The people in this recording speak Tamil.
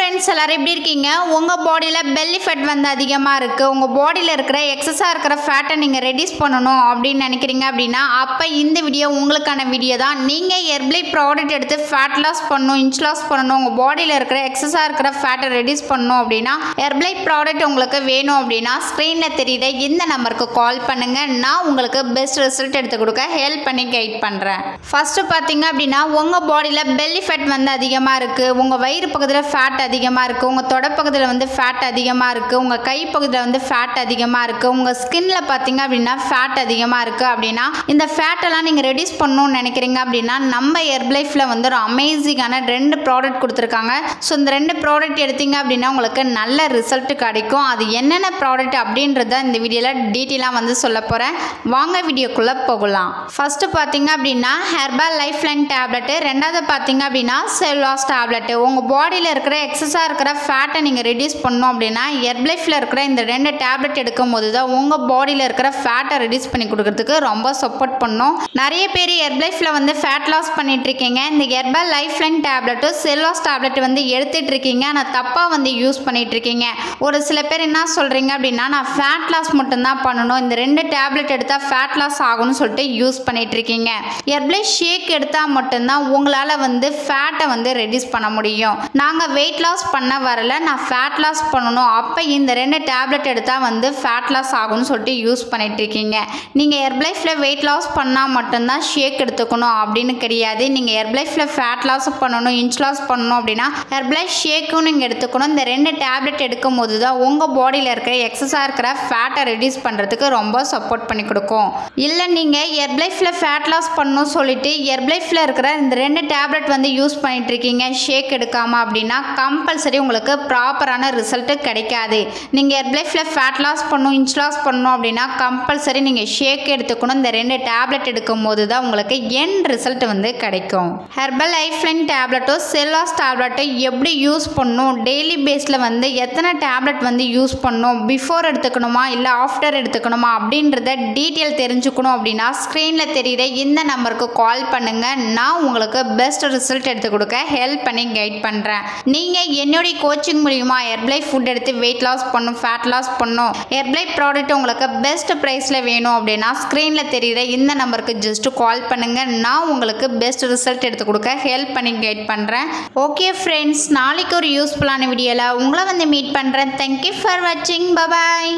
ஃப்ரெண்ட்ஸ் எல்லாரும் எப்படி இருக்கீங்க? உங்கள் பாடியில் பெல்லி ஃபேட் வந்து அதிகமாக இருக்குது, உங்கள் பாடியில் இருக்கிற எக்ஸஸாக இருக்கிற ஃபேட்டை நீங்கள் ரெடியூஸ் பண்ணணும் அப்படின்னு நினைக்கிறீங்க அப்படின்னா அப்போ இந்த வீடியோ உங்களுக்கான வீடியோ தான். நீங்கள் ஹெர்பலை ப்ராடக்ட் எடுத்து ஃபேட் லாஸ் பண்ணணும், இன்ச் லாஸ் பண்ணணும், உங்கள் பாடியில் இருக்கிற எக்ஸஸாக இருக்கிற ஃபேட்டை ரெடியூஸ் பண்ணணும் அப்படின்னா ஹெர்பலை ப்ராடக்ட் உங்களுக்கு வேணும் அப்படின்னா ஸ்க்ரீனில் தெரியுற இந்த நம்பருக்கு கால் பண்ணுங்கள். நான் உங்களுக்கு பெஸ்ட் ரிசல்ட் எடுத்து கொடுக்க ஹெல்ப் பண்ணி கைட் பண்ணுறேன். ஃபஸ்ட்டு பார்த்தீங்க அப்படின்னா உங்கள் பாடியில் பெல்லி ஃபேட் வந்து அதிகமாக இருக்குது, உங்கள் வயிறு பக்கத்தில் ஃபேட் அதிகமாக இருக்குது, உங்கள் தொடப்பகுதியில் வந்து ஃபேட் அதிகமாக இருக்குது, உங்கள் கை பகுதியில் வந்து ஃபேட் அதிகமாக இருக்குது, உங்கள் ஸ்கின்ல பார்த்தீங்க அப்படின்னா ஃபேட் அதிகமாக இருக்குது அப்படின்னா இந்த ஃபேட்டெல்லாம் நீங்கள் ரெடியூஸ் பண்ணணும்னு நினைக்கிறீங்க அப்படின்னா நம்ம ஹெர்பலைஃபில் வந்து ஒரு அமேசிங்கான 2 ப்ராடக்ட் கொடுத்துருக்காங்க. ஸோ இந்த 2 ப்ராடக்ட் எடுத்தீங்க அப்படின்னா உங்களுக்கு நல்ல ரிசல்ட் கிடைக்கும். அது என்னென்ன ப்ராடக்ட் அப்படின்றத இந்த வீடியோவில் டீட்டெயிலாக வந்து சொல்ல போகிறேன். வாங்க வீடியோக்குள்ளே போகலாம். ஃபஸ்ட்டு பார்த்தீங்க அப்படின்னா ஹெர்பல் லைஃப் லைன் டேப்லெட்டு, ரெண்டாவது பார்த்தீங்க அப்படின்னா செல்வாஸ் டேப்லெட்டு. உங்கள் பாடியில் இருக்கிற எக்ஸஸாக இருக்கிற ஃபேட்டை நீங்கள் ரெடியூஸ் பண்ணணும் அப்படின்னா ஹெர்பலைஃபில் இருக்கிற இந்த 2 டேப்லெட் எடுக்கும் போது தான் உங்கள் பாடியில் இருக்கிற ஃபேட்டை ரெடியூஸ் பண்ணி கொடுக்கறதுக்கு ரொம்ப சப்போர்ட் பண்ணும். நிறைய பேர் ஹெர்பலைஃபில் வந்து ஃபேட் லாஸ் பண்ணிட்டு இருக்கீங்க. இந்த ஹெர்பல் லைஃப் லைன் டேப்லெட்டு செல்வாஸ் டேப்லெட் வந்து எடுத்துட்டு இருக்கீங்க, ஆனால் தப்பாக வந்து யூஸ் பண்ணிட்டு இருக்கீங்க. ஒரு சில பேர் என்ன சொல்கிறீங்க அப்படின்னா நான் ஃபேட் லாஸ் மட்டும்தான் பண்ணணும், இந்த 2 டேப்லெட் எடுத்தால் ஃபேட் லாஸ் ஆகும்னு சொல்லிட்டு யூஸ் பண்ணிட்டு இருக்கீங்க. ஹெர்பலை ஷேக் எடுத்தால் மட்டும்தான் உங்களால் வந்து ஃபேட்டை வந்து ரெடியூஸ் பண்ண முடியும். நாங்கள் வெயிட் லாஸ் பண்ண வரல, நான் ஃபேட் லாஸ் பண்ணணும், அப்போ இந்த 2 டேப்லெட் எடுத்தால் வந்து ஃபேட் லாஸ் ஆகும்னு சொல்லிட்டு யூஸ் பண்ணிட்டு இருக்கீங்க. நீங்கள் ஹெர்பலைஃபில் வெயிட் லாஸ் பண்ணால் மட்டும்தான் ஷேக் எடுத்துக்கணும் அப்படின்னு கிடையாது. நீங்கள் ஹெர்பலைஃபில் ஃபேட் லாஸ் பண்ணணும், இன்ச் லாஸ் பண்ணணும் அப்படின்னா ஹெர்பலைஃப் ஷேக்கும் நீங்கள் எடுத்துக்கணும். இந்த 2 டேப்லெட் எடுக்கும் போது தான் உங்கள் பாடியில் இருக்கிற எக்ஸஸாக இருக்கிற ஃபேட்டை ரெடியூஸ் பண்ணுறதுக்கு ரொம்ப சப்போர்ட் பண்ணி கொடுக்கும். இல்லை நீங்கள் ஹெர்பலைஃபில் ஃபேட் லாஸ் பண்ணணும் சொல்லிட்டு ஹெர்பலைஃபில் இருக்கிற இந்த 2 டேப்லெட் வந்து யூஸ் பண்ணிட்டு இருக்கீங்க ஷேக் எடுக்காமல் அப்படின்னா கம்பல்சரி உங்களுக்கு ப்ராப்பரான ரிசல்ட்டு கிடைக்காது. நீங்கள் ஹெர்பலைஃபில் ஃபேட் லாஸ் பண்ணணும், இன்ச் லாஸ் பண்ணணும் அப்படின்னா கம்பல்சரி நீங்கள் ஷேக் எடுத்துக்கணும். இந்த 2 டேப்லெட் எடுக்கும் போது தான் உங்களுக்கு எண்ட் ரிசல்ட் வந்து கிடைக்கும். ஹெர்பல் லைஃப் லைன் டேப்லெட்டோ செல்வாஸ் டேப்லெட்டோ எப்படி யூஸ் பண்ணணும், டெய்லி பேஸில் வந்து எத்தனை டேப்லெட் வந்து யூஸ் பண்ணணும், பிஃபோர் எடுத்துக்கணுமா இல்லை ஆஃப்டர் எடுத்துக்கணுமா அப்படின்றத டீட்டெயில் தெரிஞ்சுக்கணும் அப்படின்னா ஸ்க்ரீனில் தெரியுற இந்த நம்பருக்கு கால் பண்ணுங்கள். நான் உங்களுக்கு பெஸ்ட் ரிசல்ட் எடுத்து கொடுக்க ஹெல்ப் பண்ணி கைட் பண்ணுறேன். நீங்கள் என்னுடைய கோச்சிங் மூலிமா ஹெர்பலை ஃபுட் எடுத்து வெயிட் லாஸ் பண்ணணும், ஃபேட் லாஸ் பண்ணணும், ஹெர்பலை ப்ராடக்ட் உங்களுக்கு பெஸ்ட் ப்ரைஸில் வேணும் அப்படின்னா ஸ்க்ரீனில் தெரியுற இந்த நம்பருக்கு ஜஸ்ட்டு கால் பண்ணுங்கள். நான் உங்களுக்கு பெஸ்ட் ரிசல்ட் எடுத்து கொடுக்க ஹெல்ப் பண்ணி கைட் பண்ணுறேன். ஓகே ஃப்ரெண்ட்ஸ், நாளைக்கு ஒரு யூஸ்ஃபுல்லான வீடியோவில் உங்களை வந்து மீட் பண்ணுறேன். தேங்க்யூ ஃபார் வாட்சிங். பாய்.